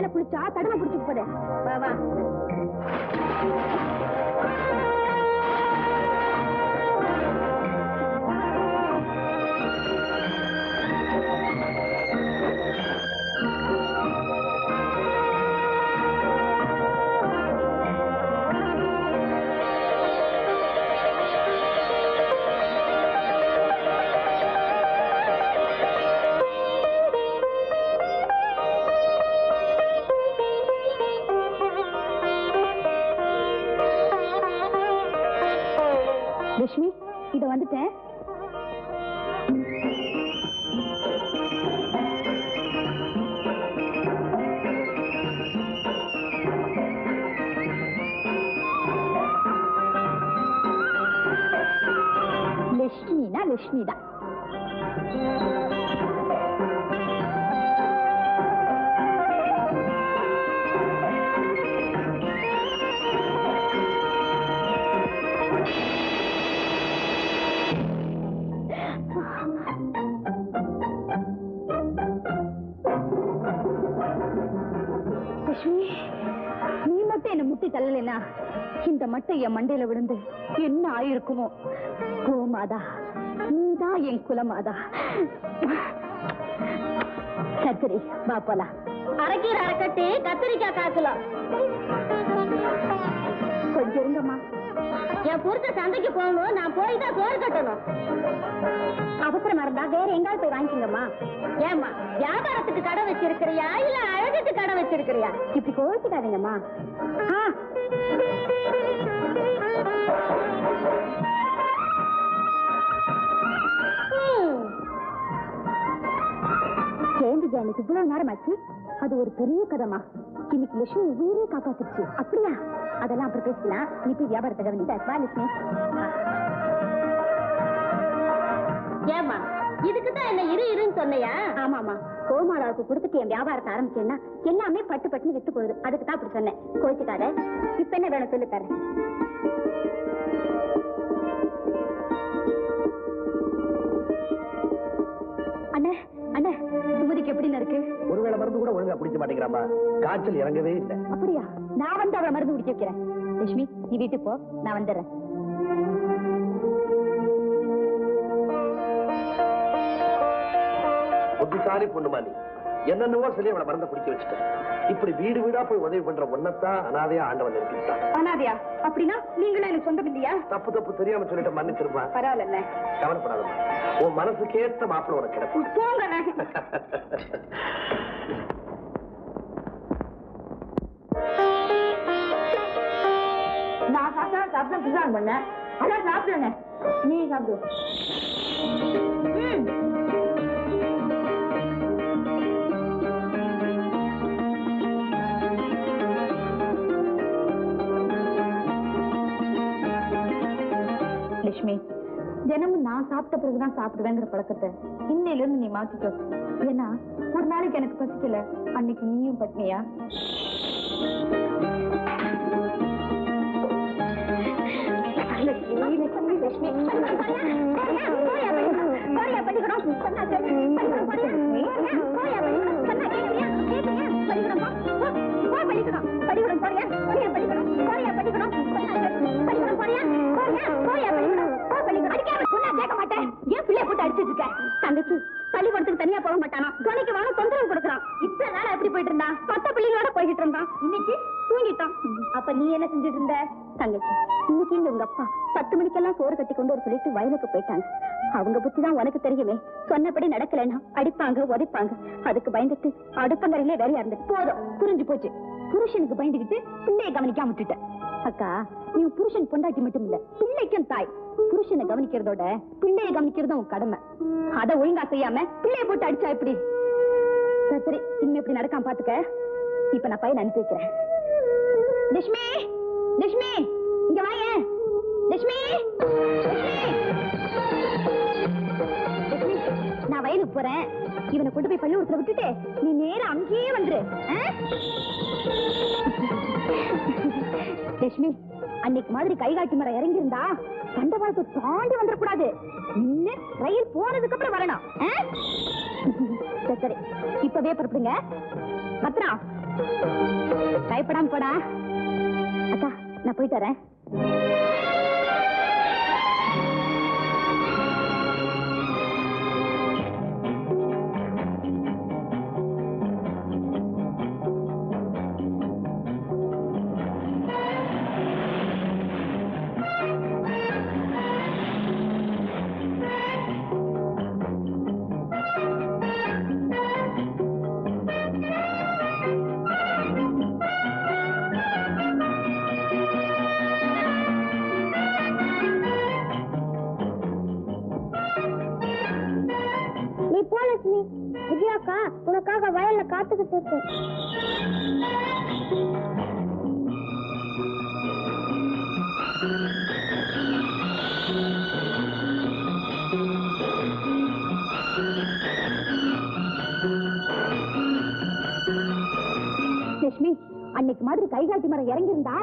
தண்ணியில குளிச்சா தடவை குடிச்சு போடு. வா வா. லட்சுமி, இத வந்துட்டேன். லட்சுமினா லட்சுமிதான். நீ மட்டும் என்ன முட்டி தள்ளலைன்னா இந்த மட்டை என் மண்டையில விழுந்து என்ன ஆயிருக்குமோ. கோமாதா, நீதான் என் குலமாதா. சரி வா போலாம். அரைக்கீரை அரைக்கட்டி கத்திரிக்காய் காய்ச்சலாம். கொஞ்சம் இருங்கம்மா. என் பொறுத்த சந்தைக்கு போகணும். நான் போய் தான் சோறு கட்டணும். அவசரமா இருந்தா வேற எங்காவது போய் வாங்கிக்கங்கம்மா. ஏம்மா, வியாபாரத்துக்கு கடை வச்சிருக்கிறியா இல்ல அழகுக்கு கடை வச்சிருக்கிறியா? இப்படி கோவிச்சுக்காதீங்கம்மா. சேர்ந்து எனக்கு இவ்வளவு நேரம் ஆச்சு. அது ஒரு பெரிய கதமா. இன்னைக்கு லட்சுமி உயிரே காப்பாத்துச்சு. அப்படியா? அதெல்லாம் அப்புறம் பேசலாம். நீ போய் வியாபாரத்தை கவனித்த. வா லட்சுமி. ஏமா, இதுக்குதான் என்ன இருன்னு சொன்னையா? ஆமாமா, கோமாராவுக்கு கொடுத்துட்டு என் வியாபாரத்தை ஆரம்பிச்சேன்னா எல்லாமே பட்டு பட்டுன்னு வித்து போகுது. அதுக்கு தான் அப்படி சொன்னேன். கோச்சுக்காத. இப்ப என்ன வேணும் சொல்லி தரேன். அண்ணே அண்ணே, சுமதிக்கு எப்படின்னு இருக்கு? ஒருவேளை மருந்து கூட ஒழுங்கா குடிக்க மாட்டேங்கிறாமா. காய்ச்சல் இறங்கவே இல்லை. அப்படியா? நான் வந்து அவளை மருந்து குடிக்க வைக்கிறேன். லட்சுமி, நீ வீட்டுக்கு போ, நான் வந்துடுறேன். புத்திசாலி பொண்ணுமா நீ. என்னென்னவோ சொல்லி அவளை மருந்த குடிக்க வச்சுட்டேன். இப்படி வீடு வீடா போய் உதவி பண்ற ஒன்னத்தான் அனாதையா ஆண்டவன் நிறுத்திட்டான். அனாதையா? அப்படின்னா நீங்களும் எனக்கு சொந்தம் இல்லையா? தப்பு தப்பு தெரியாம சொல்லிட்டு மன்னிச்சிருப்பா. பரவாயில்ல, கவலைப்படாதம்மா. உன் மனசுக்கு ஏத்த மாப்பிள்ள உனக்கு கிடைக்கும். நான் சாப்பிட்டா பிசான் பண்ணேன். அதான் சாப்பிடுங்க. நீ சாப்பிடு. லட்சுமி, தினமும் நான் சாப்பிட்ட பிறகுதான் சாப்பிடுவேங்கிற பழக்கத்தை இன்னையில இருந்து நீ மாத்திக்கோ. ஏன்னா ஒரு நாளைக்கு எனக்கு பசிக்கல, அன்னைக்கு நீயும் பட்னியா? தங்கச்சி பள்ளிக்கூடத்துக்கு தனியா போக மாட்டானா? துணைக்கு வாங்க தொந்தரவு கொடுக்கறான். இத்தனை நாள் எப்படி போயிட்டு இருந்தா? 10 பிள்ளைங்களோட போயிட்டு இருந்தான். இன்னைக்கு தூங்கிட்டான். அப்ப நீ என்ன செஞ்சுட்டு இருந்த? தங்கச்சி, இன்னைக்கு உங்க அப்பா 10 மணிக்கெல்லாம் சோறு கட்டி கொண்டு ஒரு சொல்லிட்டு வயலுக்கு போயிட்டாங்க. அவங்க புத்தி தான் உனக்கு தெரியுமே. சொன்னபடி நடக்கலைன்னா அடிப்பாங்க, உதைப்பாங்க. அதுக்கு பயந்துட்டு அடுப்பங்கரையிலே வேலையா இருந்தது. போதும், புரிஞ்சு போச்சு. புருஷனுக்கு பயந்துகிட்டு பிள்ளையை கவனிக்காம விட்டுட்ட. அக்கா, நீ புருஷன் பொண்டாட்டி மட்டும் இல்ல, பிள்ளைக்கும் தாய். புருஷனை கவனிக்கிறதோட பிள்ளையை கவனிக்கிறதும் உன் கடமை. அதை ஒழுங்கா செய்யாம பிள்ளைய போட்டு அடிச்சா எப்படி? சரி, இனிமே இப்படி நடக்காம பாத்துக்க. இப்ப நான் பையன் அனுப்பி வைக்கிறேன். லட்சுமி, லட்சுமி, இங்க வாங்க. லட்சுமி, நான் வயலுக்கு போறேன். இவனை கொண்டு போய் பள்ளிக்கூடத்துல விட்டுட்டு நீ நேரம் அங்கேயே வந்துரு. லட்சுமி, அன்னைக்கு மாதிரி கைகாட்டி மரம் இறங்கி இருந்தா தண்டவாளத்தை தாண்டி வந்துடக்கூடாது. ரயில் போனதுக்கு அப்புறம் வரணும். சரி சரி, இப்பவே புறப்படுங்க. பத்திரம் பயப்படாம போடா. அக்கா நான் போயிட்டு வரேன். நீ போ லட்சுமி, விஜயாக்கா உனக்காக வயல்ல காத்துக்கிட்டு இருக்கு. லட்சுமி, அன்னைக்கு மாதிரி கைகாட்டி மரம் இறங்கி இருந்தா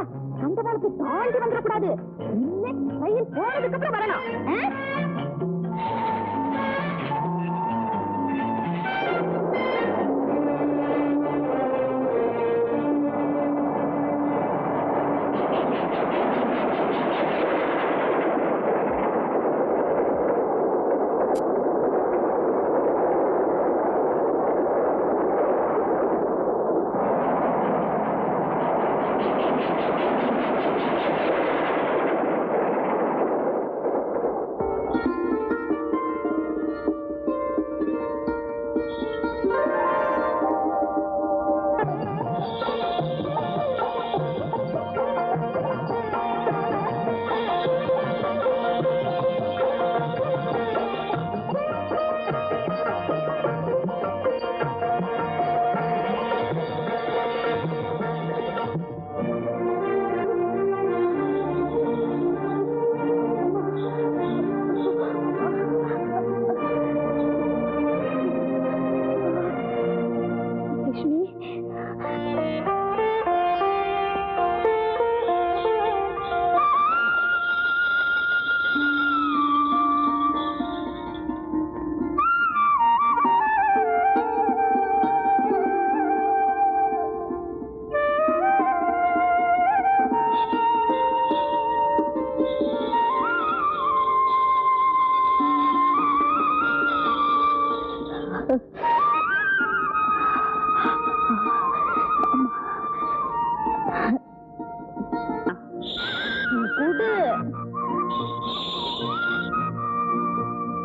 அந்த காலத்து தாண்டி வந்துடக்கூடாது. வயல் போனதுக்கு அப்புறம் வரணும்.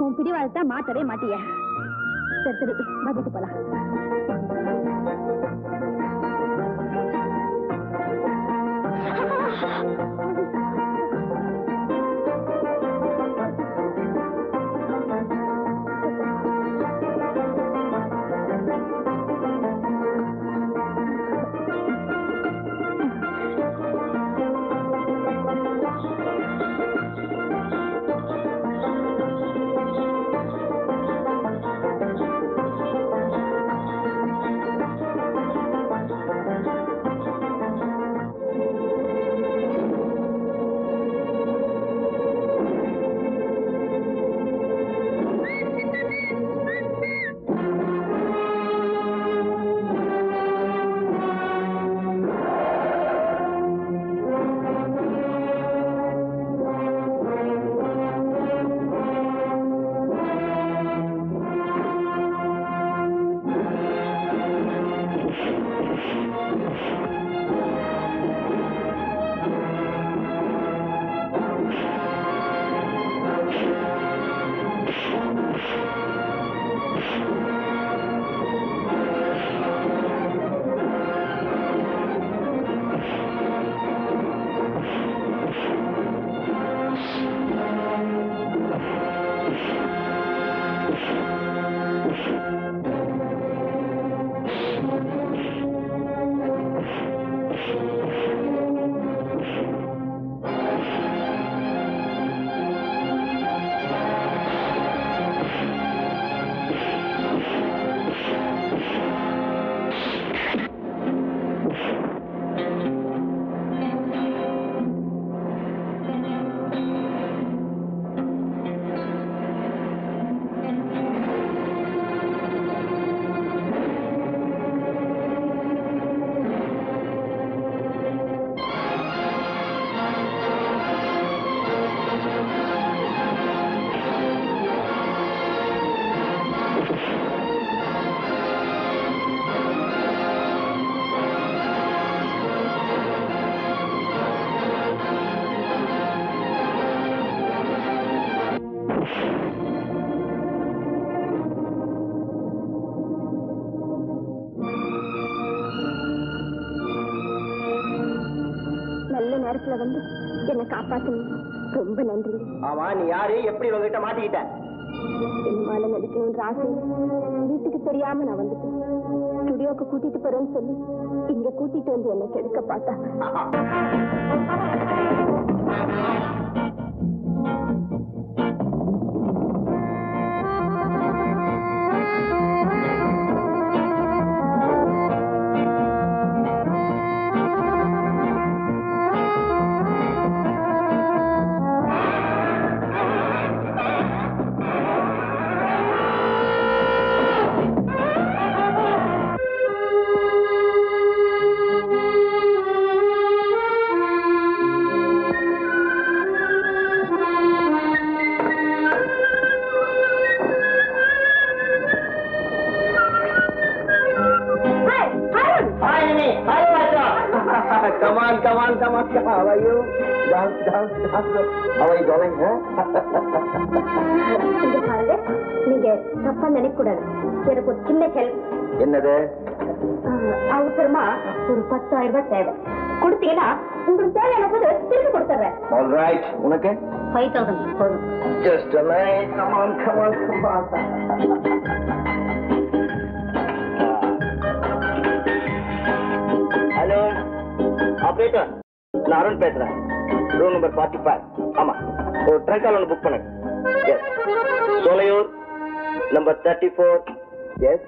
உன் பிடிவாதத்தை மாத்தவே மாட்டிய. சரி சரி, வீட்டுக்கு போலாம். நேரத்துல வந்து என்ன காப்பாத்துனீங்க. ரொம்ப நன்றி. ஆமா, நீ யாரு, எப்படி உங்ககிட்ட மாட்டிக்கிட்ட? சினிமால நடிக்கணும்ன்ற ஆசை வீட்டுக்கு தெரியாம நான் வந்துட்டேன். ஸ்டுடியோக்கு கூட்டிட்டு போறேன்னு சொல்லி இங்க கூட்டிட்டு வந்து என்ன கெடுக்க பார்த்தா. Come on. How are you? Dance. How are you going? நீங்க தப்பா நினைக்க கூடாது. எனக்கு ஒரு சின்ன ஹெல்ப். என்னது? அவசரமா ஒரு 10,000 ரூபாய் தேவை. கொடுத்தீங்கன்னா உங்களுக்கு தேவையான போது திருப்பி கொடுத்துறேன். All right. உனக்கு 5,000 போதும். Just a minute. Come on. Hello. Operator. நான் அருண் பேசுறேன். Room number 45. ஆமா, ஒரு ட்ரங்க் கால் ஒன்று புக் பண்ணுங்க. Yes, Solaiyur number 34. Yes,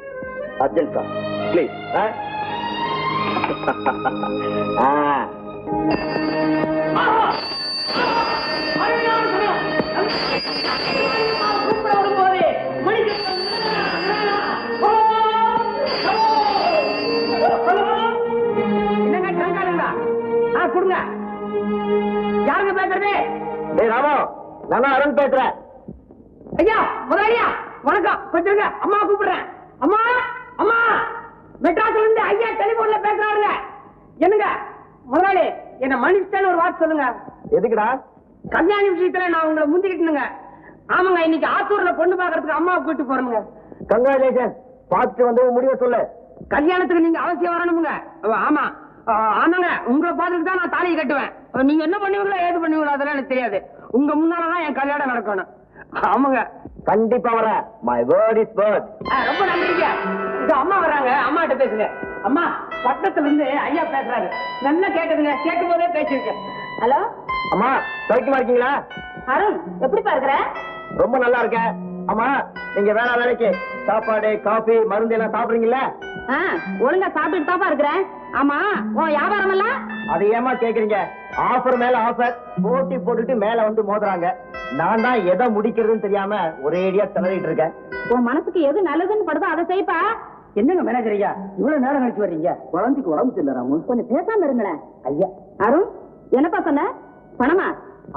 urgent call please. கொடுங்க. யாருங்க பேசுறது? ராமோ, நான் அருண் பேசுறேன். ஐயா, முதலாளியா வணக்கம். கொஞ்சம் அம்மா கூப்பிடுறேன். அம்மா மெட்ராஸ்ல இருந்து ஐயா டெலிபோன்ல பேசுறாருங்க. என்னங்க முதலாளி, என்ன மன்னிச்சுட்டேன்னு ஒரு வார்த்தை சொல்லுங்க. எதுக்குடா? கல்யாண விஷயத்துல நான் உங்களை முந்திக்கிட்டுங்க. ஆமாங்க, இன்னைக்கு ஆத்தூர்ல பொண்ணு பாக்குறதுக்கு அம்மாவை கூட்டு போறேங்க. கங்க்ராச்சுலேஷன். பார்த்து வந்து முடிவை சொல்லு. கல்யாணத்துக்கு நீங்க அவசியம் வரணுமுங்க. ஆமா ஆமாங்க, உங்களை பார்த்துட்டு தான் நான் தாலியை கட்டுவேன். நீங்க என்ன பண்ணுவீங்களோ ஏது பண்ணுவீங்களோ அதெல்லாம் எனக்கு தெரியாது. உங்க முன்னாலதான் என் கல்யாணம் நடக்கணும். ஆமாங்க, கண்டிப்பா வர. My word is word. ரொம்ப நன்றிங்க. இது அம்மா வர்றாங்க, அம்மா கிட்ட பேசுங்க. அம்மா, பக்கத்துல இருந்து ஐயா பேசுறாரு. நல்லா கேக்குதுங்க, கேட்கும் போதே பேசிருக்கேன். ஹலோ அம்மா, சௌக்கியமா இருக்கீங்களா? அருண், எப்படி பாக்குற? ரொம்ப நல்லா இருக்கேன். அம்மா, நீங்க வேற வேலைக்கு சாப்பாடு காபி மருந்து எல்லாம் சாப்பிடுறீங்களா? ஒழுங்கா சாப்பிட்டு தாப்பா இருக்கிறேன். ஆமா, உன் வியாபாரம் எல்லாம்? அது ஏமா கேக்குறீங்க? ஆஃபர் மேல ஆஃபர் போட்டி போட்டுட்டு மேல வந்து மோதுறாங்க. நான் தான் எதை முடிக்கிறதுன்னு தெரியாம ஒரேடியா திணறிட்டு இருக்கேன். உன் மனசுக்கு எது நல்லதுன்னு படுதோ அதை செய்ப்பா. என்னங்க மேனேஜர் ஐயா, இவ்வளவு நேரம் கழிச்சு வர்றீங்க? குழந்தைக்கு உடம்பு சரியில்லை ராமு. கொஞ்சம் பேசாம இருங்களேன். ஐயா. அருண், என்னப்பா சொன்ன? பணமா?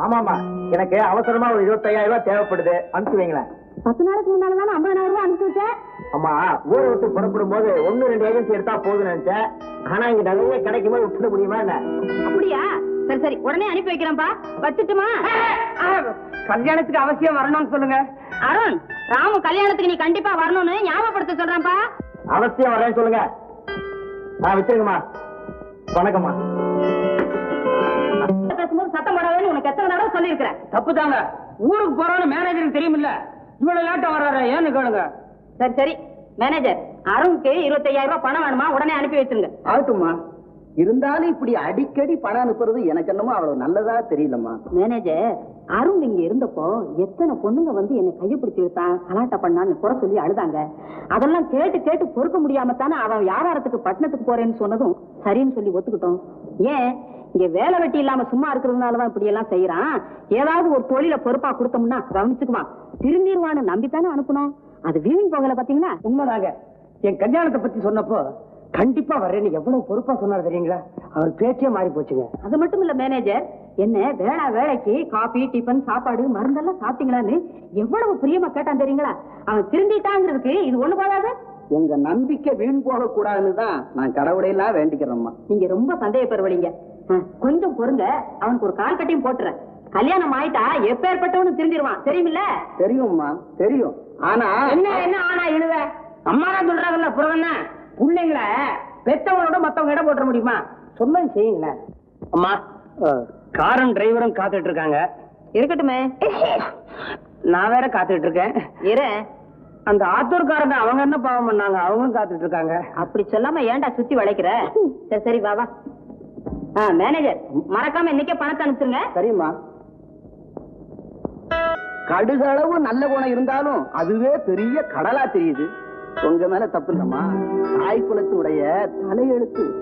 ஆமாமா, எனக்கு அவசரமா ஒரு 25,000 ரூபாய் தேவைப்படுது. அனுப்பிச்சு வைங்களேன். 10 நாளைக்கு முன்னால தானே 50,000 ரூபாய் அனுப்பிச்சு வச்சேன். அம்மா, ஊரை விட்டு புறப்படும் போது 1-2 ஏஜென்சி எடுத்தா போதும் நினைச்சேன். ஆனா இங்க நிறைய கிடைக்கும் போது விட்டுட முடியுமா என்ன? அப்படியா? சரி, உடனே அனுப்பி வைக்கிறேன்ப்பா. வச்சுட்டுமா? கல்யாணத்துக்கு அவசியம் வரணும்னு சொல்லுங்க. அருண், ராமு கல்யாணத்துக்கு நீ கண்டிப்பா வரணும்னு ஞாபகப்படுத்த சொல்றேன்ப்பா. அவசியம் வரேன்னு சொல்லுங்க. வச்சிருங்கம்மா. வணக்கம்மா. பேசும்போது சத்தம் போடாதுன்னு உனக்கு எத்தனை தடவை சொல்லி இருக்கிறேன். தப்பு தாங்க. ஊருக்கு போறோம்னு மேனேஜருக்கு தெரியுமில்ல. இவ்வளவு லேட்டா வர்றாரு, ஏன்னு கேளுங்க. சரி மேனேஜர், அருணுக்கு 25,000 ரூபாய் பணம் வேணுமா? உடனே அனுப்பி வச்சிருங்க. ஆகட்டும்மா. இருந்தாலும் இப்படி அடிக்கடி பணம் அனுப்புறது எனக்கு என்னமோ அவ்வளவு நல்லதா தெரியலம்மா. மேனேஜர், அருண் இங்க இருந்தப்போ எத்தனை பொண்ணுங்க வந்து என்னை கையப்பிடிச்சு இழுத்தான், கலாட்டா பண்ணான்னு குறை சொல்லி அழுதாங்க. அதெல்லாம் கேட்டு பொறுக்க முடியாம தானே அவன் வியாபாரத்துக்கு பட்டணத்துக்கு போறேன்னு சொன்னதும் சரின்னு சொல்லி ஒத்துக்கிட்டோம். ஏன், இங்க வேலை வெட்டி இல்லாம சும்மா இருக்கிறதுனாலதான் இப்படி எல்லாம் செய்யறான். ஏதாவது ஒரு தொழில பொறுப்பா கொடுத்தோம்னா கவனிச்சுக்குவான், திருநீர்வான்னு நம்பித்தானே அனுப்பணும். அது வீண் போகல. பாத்தீங்களா? உண்மைதாங்க. என் கல்யாணத்தை பத்தி சொன்னப்போ கண்டிப்பா வர்றேன்னு எவ்வளவு பொறுப்பா சொன்னார் தெரியுங்களா? அவர் பேச்சே மாறி போச்சுங்க. அது மட்டும் இல்ல மேனேஜர், என்ன வேலைக்கு காபி டிபன் சாப்பாடு மருந்தெல்லாம் சாப்பிட்டீங்களான்னு எவ்வளவு பிரியமா கேட்டான் தெரியுங்களா? அவன் திருந்திட்டாங்கிறதுக்கு இது ஒண்ணு போதாது. உங்க நம்பிக்கை வீண் போக கூடாதுன்னு தான் நான் கடவுளையெல்லாம் வேண்டிக்கிறேம்மா. நீங்க ரொம்ப சந்தேகப்படுவீங்க. கொஞ்சம் பொறுங்க, அவனுக்கு ஒரு கால் கட்டியும் போட்டுறேன். கல்யாணம் ஆயிட்டா எப்பேற்பட்டவனு திருந்திடுவான். தெரியுமில்ல? தெரியும்மா, தெரியும். ஆனா என்ன ஆனா எழுத அம்மா தான் சொல்றாங்கல்ல, புறவன பிள்ளைங்களை பெத்தவங்களோட மத்தவங்க இடம் போட்டுற முடியுமா? சொன்னது செய்யுங்களேன். அம்மா, காரும் டிரைவரும் காத்துட்டு இருக்காங்க. இருக்கட்டுமே, நான் வேற காத்துட்டு இருக்கேன். இரு. அந்த ஆத்தூர்காரங்க அவங்க என்ன பாவம் பண்ணாங்க, அவங்களும் காத்துட்டு இருக்காங்க. அப்படி சொல்லாம ஏன்டா சுத்தி வளைக்கிற? சரி சரி வா வா. மேனேஜர், மறக்காம இன்னைக்கே பணத்தை அனுப்பிச்சுங்க. சரிம்மா. கடுகளவு நல்ல குணம் இருந்தாலும் அதுவே பெரிய கடலா தெரியுது. உங்க மேல தப்பு இல்லம்மா. தாய் குலத்துடைய தலையெழுத்து